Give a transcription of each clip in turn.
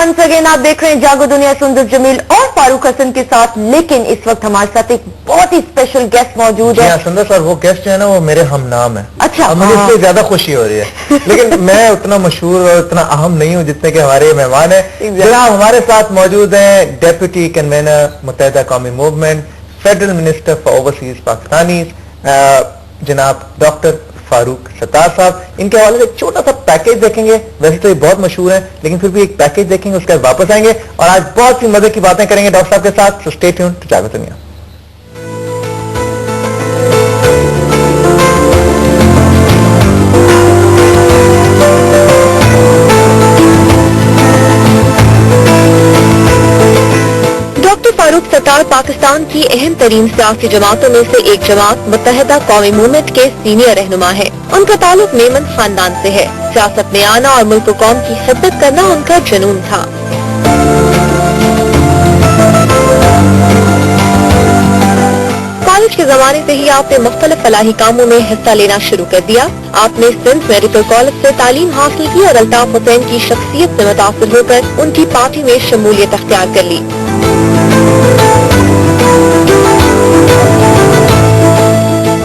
Once again आप देख रहे हैं जागो दुनिया सुंदर जमील और फारूक हसन के साथ। लेकिन इस वक्त हमारे साथ एक बहुत ही स्पेशल गेस्ट मौजूद है। सुंदर सर, वो गेस्ट जो है ना वो मेरे हम नाम है। अच्छा, अब मुझे इससे ज्यादा खुशी हो रही है। लेकिन मैं उतना मशहूर और उतना अहम नहीं हूँ जितने के हमारे मेहमान है। जनाब हमारे साथ मौजूद है डेप्यूटी कन्वीनर मुत्तहिदा कौमी movement, federal minister for overseas Pakistani, जनाब डॉक्टर फारूक सत्तार साहब। इनके हवाले से एक छोटा सा पैकेज देखेंगे। वैसे तो ये बहुत मशहूर है लेकिन फिर भी एक पैकेज देखेंगे, उसके बाद वापस आएंगे और आज बहुत सी मजे की बातें करेंगे डॉक्टर साहब के साथ। सो स्टे ट्यून्ड टू जागो दुनिया। फारूक सत्तार पाकिस्तान की अहम तरीन सियासी जमातों में से एक जमात मुत्तहिदा कौमी मूवमेंट के सीनियर रहनुमा है। उनका ताल्लुक मेमन खानदान से है। सियासत में आना और मुल्क कौम की खिदमत करना उनका जुनून था। कॉलेज के जमाने से ही आपने मुख्तलिफ फलाही कामों में हिस्सा लेना शुरू कर दिया। आपने सिंध मेडिकल कॉलेज से तालीम हासिल की और अल्ताफ हुसैन की शख्सियत से मुतासिर होकर उनकी पार्टी में शमूलियत अख्तियार कर ली।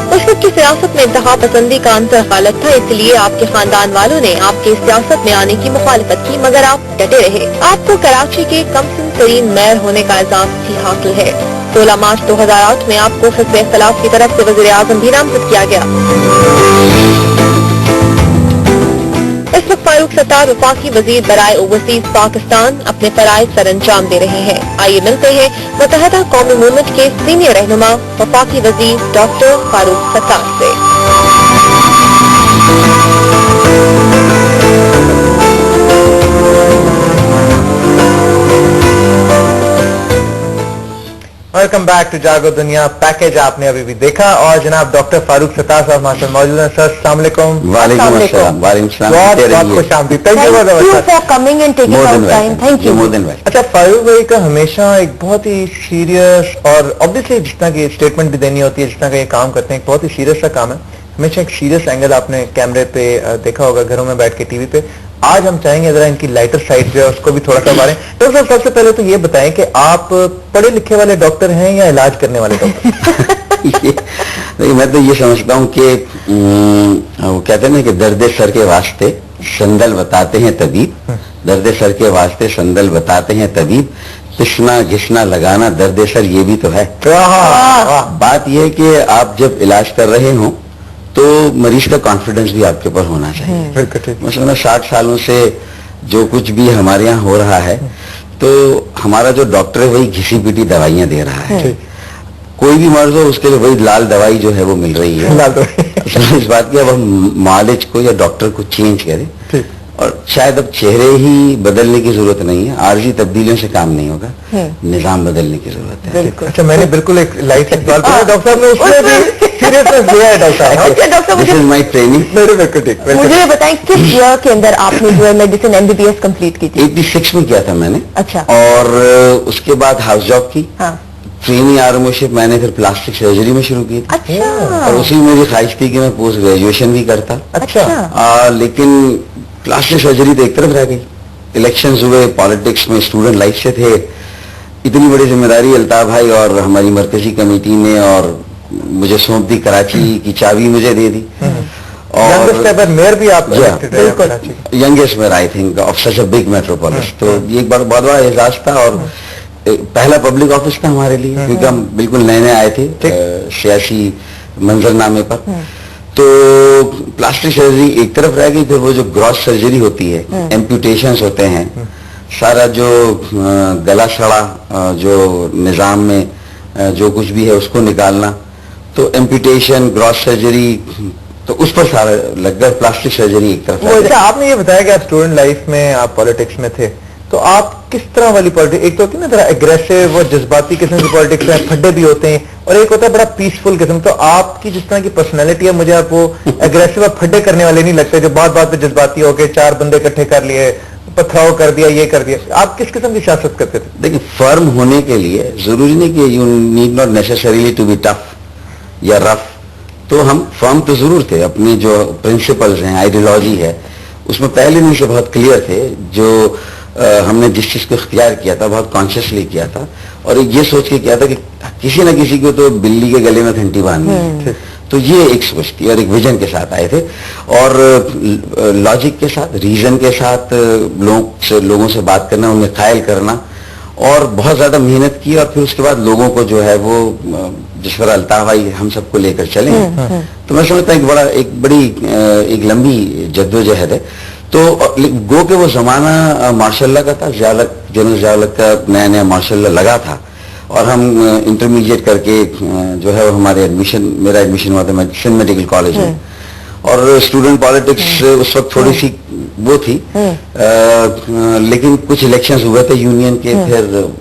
उस वक्त की सियासत में इंतहा पसंदी का अंतर गालिब था, इसलिए आपके खानदान वालों ने आपके सियासत में आने की मुखालिफत की, मगर आप डटे रहे। आपको कराची के कमसिन तरीन मेयर होने का एजाज भी हासिल है। 16 मार्च 2008 में आपको हिज़्ब इख्तिलाफ की तरफ से वज़ीर आज़म भी नामजद किया गया। इस वक्त फारूक सत्तार वफाकी वजीर बराए ओवरसीज पाकिस्तान अपने फराइज सर अंजाम दे रहे हैं। आइए मिलते हैं मुत्तहिदा कौमी मूवमेंट के सीनियर रहनुमा वफाकी वजीर डॉक्टर फारूक सत्तार से। वेलकम बैक टू जागो दुनिया। पैकेज आपने अभी भी देखा और जनाब डॉक्टर फारूक सत्तार साहब हमारे साथ मौजूद हैं। सर अस्सलाम वालेकुम। वालेकुम अस्सलाम। बहुत खुश आमदीद। Thank you for coming and taking out time. Thank you. अच्छा, फारूक भाई का हमेशा एक बहुत ही सीरियस और ऑब्वियसली जिस तरह की स्टेटमेंट भी देनी होती है, जिस तरह का ये काम करते हैं, एक बहुत ही सीरियस सा काम है। हमेशा एक सीरियस एंगल आपने कैमरे पे देखा होगा, घरों में बैठ के टीवी पे। आज हम चाहेंगे जरा इनकी लाइटर साइड जो है उसको भी थोड़ा सा बारे। डॉक्टर साहब सबसे पहले तो ये बताएं कि आप पढ़े लिखे वाले डॉक्टर हैं या इलाज करने वाले डॉक्टर? मैं तो ये समझता हूँ कि वो कहते हैं ना कि दर्द सर के वास्ते संदल बताते हैं तबीब, दर्द सर के वास्ते संदल बताते हैं तबीब, पिसना घिसना लगाना दर्द सर ये भी तो है। बात यह है कि आप जब इलाज कर रहे हो तो मरीज का कॉन्फिडेंस भी आपके ऊपर होना चाहिए। मसलन 60 सालों से जो कुछ भी हमारे यहाँ हो रहा है तो हमारा जो डॉक्टर है वही घिसी पीटी दवाइयाँ दे रहा है। कोई भी मर्ज हो उसके लिए वही लाल दवाई जो है वो मिल रही है। इस बात की अब हम मालिज को या डॉक्टर को चेंज करें और शायद अब चेहरे ही बदलने की जरूरत नहीं है, आर्जी तब्दीलियों से काम नहीं होगा, निजाम बदलने की जरूरत है। अच्छा, मैंने बिल्कुल एक लाइट से सवाल पूछा डॉक्टर साहब ने, उसमें भी सीरियसनेस दिया है डॉक्टर साहब। This is my training. मुझे बताएं किस ईयर के अंदर आपने जो है मेडिसिन MBBS कंप्लीट की थी? 86 में किया था मैंने। अच्छा। और उसके बाद हाउस जॉब की। ट्रेनिंग आर्मोशिप मैंने फिर प्लास्टिक सर्जरी में शुरू की। अच्छा। और उसी में मेरी ख्वाहिश थी कि मैं पोस्ट ग्रेजुएशन भी करता। अच्छा। लेकिन प्लास्टिक सर्जरी तो एक तरफ रह गई। इलेक्शंस हुए, पॉलिटिक्स में स्टूडेंट लाइफ से थे, इतनी बड़ी जिम्मेदारी अल्ताफ भाई और हमारी मरकजी कमेटी ने और मुझे सौंप दी, कराची की चाबी मुझे दे दी। और मेयर भी आप youngest mayor I think of such a big metropolis. तो ये एक बार बहुत बड़ा एहसास था और पहला पब्लिक ऑफिस था हमारे लिए क्योंकि हम बिल्कुल नए नए आए थे सियासी मंजरनामे पर। तो प्लास्टिक सर्जरी एक तरफ रह गई, फिर वो जो ग्रॉस सर्जरी होती है, एम्प्यूटेशंस होते हैं, सारा जो गला सड़ा जो निजाम में जो कुछ भी है उसको निकालना, तो एम्प्यूटेशन ग्रॉस सर्जरी, तो उस पर सारा लग गया। प्लास्टिक सर्जरी एक तरफ। अच्छा, आपने ये बताया कि आप स्टूडेंट लाइफ में आप पॉलिटिक्स में थे, तो आप किस तरह वाली पॉलिटिक्स? एक तो होती है ना थोड़ा एग्रेसिव और जज्बाती किस्म की पॉलिटिक्स में, फड्डे भी होते हैं, और एक होता है बड़ा पीसफुल किस्म। तो आपकी जिस तरह की पर्सनैलिटी है, मुझे आप वो एग्रेसिव और फड्डे करने वाले नहीं लगते जो बात बात पे जज्बाती होके 4 बंदे इकट्ठे कर लिए, पथराव कर दिया, ये कर दिया। आप किस किस्म की सियासत करते थे? देखिए, फर्म होने के लिए जरूरी नहीं कि you need not necessarily to be tough या रफ। तो हम फर्म तो जरूर थे, अपनी जो प्रिंसिपल्स हैं, आइडियोलॉजी है, उसमें पहले दिन से बहुत क्लियर थे। जो हमने जिस चीज को इख्तियार किया था बहुत कॉन्शियसली किया था, और ये सोच के किया था कि किसी न किसी को तो बिल्ली के गले में घंटी बांधनी है। तो ये एक सोच थी और एक विजन के साथ आए थे, और लॉजिक के साथ, रीजन के साथ लोगों से बात करना, उन्हें कायल करना, और बहुत ज्यादा मेहनत की। और फिर उसके बाद लोगों को जो है वो जिस पर अल्ताफ भाई हम सबको लेकर चले, तो मैं समझता हूँ एक बड़ी एक लंबी जद्दोजहद है। तो गो के वो जमाना मार्शल का था, जनरल ज़ियाउल का नया नया मार्शल लगा था, और हम इंटरमीडिएट करके जो है वो हमारे मेरा एडमिशन हुआ था सेंट मेडिकल कॉलेज में, और स्टूडेंट पॉलिटिक्स उस वक्त थोड़ी सी वो थी, लेकिन कुछ इलेक्शंस हुए थे यूनियन के, फिर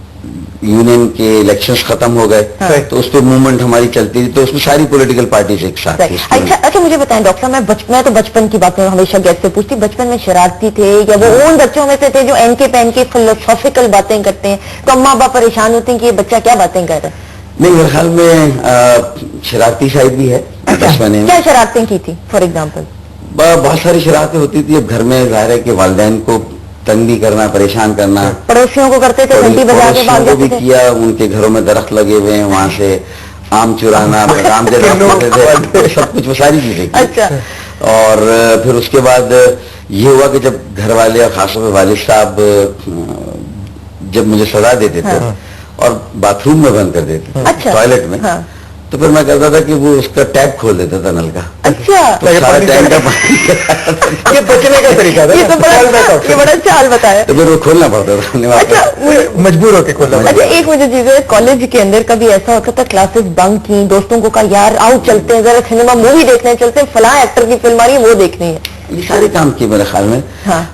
यूनियन के इलेक्शंस खत्म हो गए, तो उस पर मूवमेंट हमारी चलती थी, तो उसमें सारी पॉलिटिकल पार्टीज एक साथ थी। अच्छा मुझे बताएं डॉक्टर साहब, मैं तो बचपन की बात हमेशा गेस्ट से पूछती, बचपन में शरारती थे या वो उन बच्चों में से थे जो एनके पेन के फिलोसॉफिकल बातें करते हैं, तो अम्मा बाप परेशान होते हैं कि ये बच्चा क्या बातें कर रहा है? नहीं, मेरे ख्याल में शरारती साइड भी है बचपन में। क्या शरारतें की थी फॉर एग्जाम्पल? बहुत सारी शरारतें होती थी। अब घर में जाहिर है कि वालिदैन को तंग भी करना, परेशान करना, पड़ोसियों को करते थे, घंटी बजा के भाग जाते थे। भी किया, उनके घरों में दरख्त लगे हुए हैं, वहां से आम चुराना, बादाम के दरख्त थे, सब कुछ, वो सारी चीजें। अच्छा। और फिर उसके बाद ये हुआ कि जब घर वाले और खासतौर पर वालिद साहब जब मुझे सजा देते थे और बाथरूम में बंद कर देते थे, टॉयलेट में, तो फिर मैं करता था कि वो उसका टैप खोल देता था, नल का। अच्छा, तो सारा टैप का पानी ये बचने का तरीका था। ये तो बड़ा चाल बताया। तो फिर वो खोलना पड़ता था। अच्छा, मजबूर होकर खोलना पड़ता। अच्छा, एक मुझे चीज है, कॉलेज के अंदर कभी ऐसा होता था क्लासेस बंक की, दोस्तों को कहा यार आओ चलते हैं जरा सिनेमा मूवी देखने चलते हैं, फलां एक्टर की फिल्म आ रही है वो देखनी है। ये सारे काम किए मेरे ख्याल में।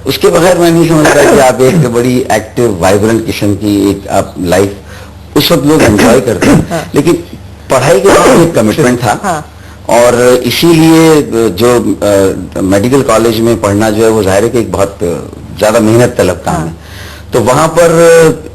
उसके बगैर मैं नहीं समझता कि आप एक बड़ी एक्टिव वाइब्रेंट किस्म की एक आप लाइफ उस वक्त लोग एंजॉय करते हैं, लेकिन पढ़ाई के बाद एक कमिटमेंट था, और इसीलिए जो मेडिकल कॉलेज में पढ़ना जो है वो जाहिर है कि एक बहुत ज्यादा मेहनत तलब काम है। तो वहां पर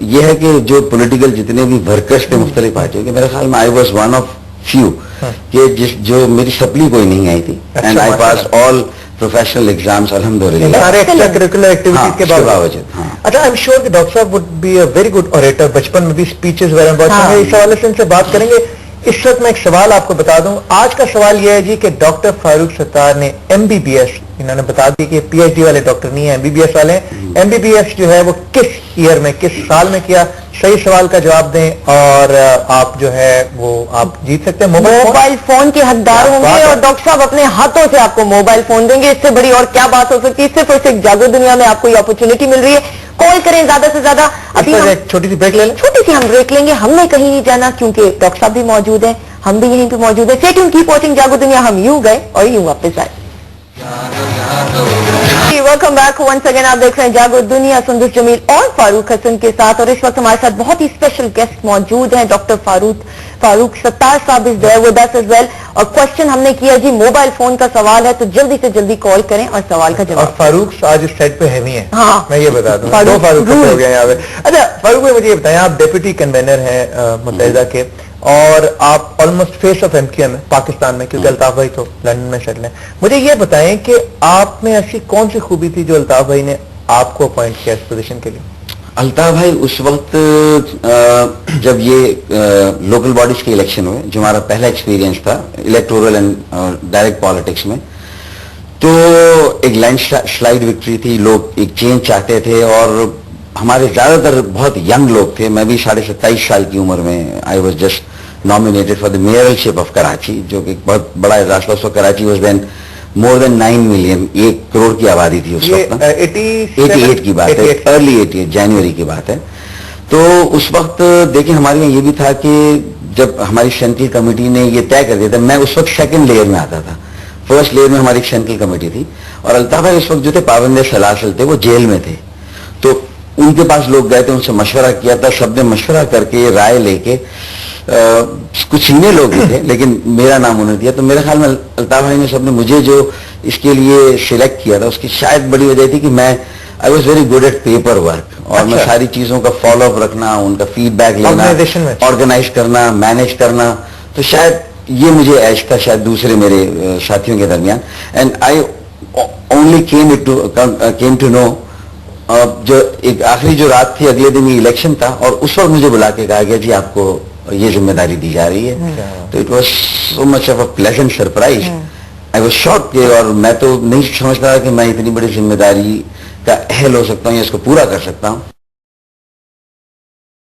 यह है कि जो पॉलिटिकल जितने भी वर्कर्स थे मुख्तलिफ पार्टियों के, मेरे ख्याल में I was one of few कि जो मेरी सप्ली कोई नहीं आई थी, and I pass all professional exams अल्हम्दुलिल्लाह, सारे एक्स्ट्रा करिकुलर एक्टिविटीज के बावजूद। अच्छा, आई एम श्योर कि डॉक्टर साहब would be a very good orator, बचपन में भी स्पीचेस वगैरह बहुत होंगे, इस हवाले से इनसे बात करेंगे। इस वक्त मैं एक सवाल आपको बता दूं, आज का सवाल यह है जी कि डॉक्टर फारूक सत्तार ने MBBS, इन्होंने बता दी कि PhD वाले डॉक्टर नहीं है, MBBS वाले हैं। MBBS जो है वो किस ईयर में, किस साल में किया? सही सवाल का जवाब दें और आप जो है वो आप जीत सकते हैं मोबाइल फोन के हकदार होंगे, और डॉक्टर साहब अपने हाथों से आपको मोबाइल फोन देंगे। इससे बड़ी और क्या बात हो सकती है? सिर्फ और सिर्फ जागो दुनिया में आपको ये अपॉर्चुनिटी मिल रही है। कॉल करें ज्यादा से ज्यादा। अभी एक छोटी सी ब्रेक ले लें। छोटी सी हम ब्रेक लेंगे, हमने कहीं नहीं जाना क्योंकि डॉक्टर साहब भी मौजूद है, हम भी यहीं पे मौजूद है। स्टे ट्यून्ड, कीप वॉचिंग जागो दुनिया। हम यूं गए और यूं वापस आए। Welcome back once again. आप देख रहे हैं जागो दुनिया, सुंदर जमील और फारूक हसन के साथ, और इस वक्त हमारे साथ बहुत ही स्पेशल गेस्ट मौजूद हैं। डॉक्टर फारूक सत्तार साहब is there with us as well. और क्वेश्चन हमने किया जी, मोबाइल फोन का सवाल है, तो जल्दी से जल्दी कॉल करें और सवाल का जवाब। और फारूक आज इस साइड पे हैवी है। हाँ, मैं ये बता दूं, दो फारूक हो गए यहाँ पे। अच्छा फारूक भाई, मुझे ये बताएं, आप डेप्यूटी कन्वेनर हैं मुत्तहिदा के, और आप ऑलमोस्ट फेस ऑफ MQM है पाकिस्तान में, क्योंकि अल्ताफ भाई तो लंदन में सेटल है। मुझे ये बताएं कि आप में ऐसी कौन सी खूबी थी जो अल्ताफ भाई ने आपको अपॉइंट किया इस पोजीशन के लिए? अल्ताफ भाई उस वक्त जब ये लोकल बॉडीज के इलेक्शन हुए, जो हमारा पहला एक्सपीरियंस था इलेक्टोरल एंड डायरेक्ट पॉलिटिक्स में, तो एक लैंडस्लाइड विक्ट्री थी, लोग एक चेंज चाहते थे, और हमारे ज्यादातर बहुत यंग लोग थे। मैं भी 27.5 साल की उम्र में I was just nominated for the mayorship of Karachi, जो कि बहुत बड़ा एजाज था। उस वक्त Karachi was then more than 9 million, 1 crore की आबादी थी उस वक्त। 88 की बात है, अर्ली 88 जनवरी की बात है। तो उस वक्त देखिए हमारे यहाँ ये भी था कि जब हमारी सेंट्रल कमेटी ने ये तय कर दिया था, मैं उस वक्त सेकंड लेयर में आता था, फर्स्ट लेयर में हमारी सेंट्रल कमेटी थी, और अल्ताफ भाई उस वक्त जो थे पाबंद सलासल थे, वो जेल में थे। तो उनके पास लोग गए थे, उनसे मशवरा किया था, सबने मशवरा करके राय लेके, कुछ सीनियर लोग भी थे लेकिन मेरा नाम उन्होंने दिया। तो मेरे ख्याल में अल्ताफ भाई ने सबने मुझे जो इसके लिए सिलेक्ट किया था, उसकी शायद बड़ी वजह थी कि मैं I was very good at paper work, और मैं सारी चीजों का फॉलो अप रखना, उनका फीडबैक लेना, ऑर्गेनाइज करना, मैनेज करना, तो शायद ये मुझे ऐश था शायद दूसरे मेरे साथियों के दरमियान। And I only came to know जो एक आखिरी जो रात थी, अगले दिन ही इलेक्शन था और उस वक्त मुझे बुला के कहा गया जी आपको ये जिम्मेदारी दी जा रही है। तो it was so much of a pleasant surprise. I was shocked, और मैं तो नहीं समझता कि मैं इतनी बड़ी जिम्मेदारी का अहल हो सकता हूँ या इसको पूरा कर सकता हूँ।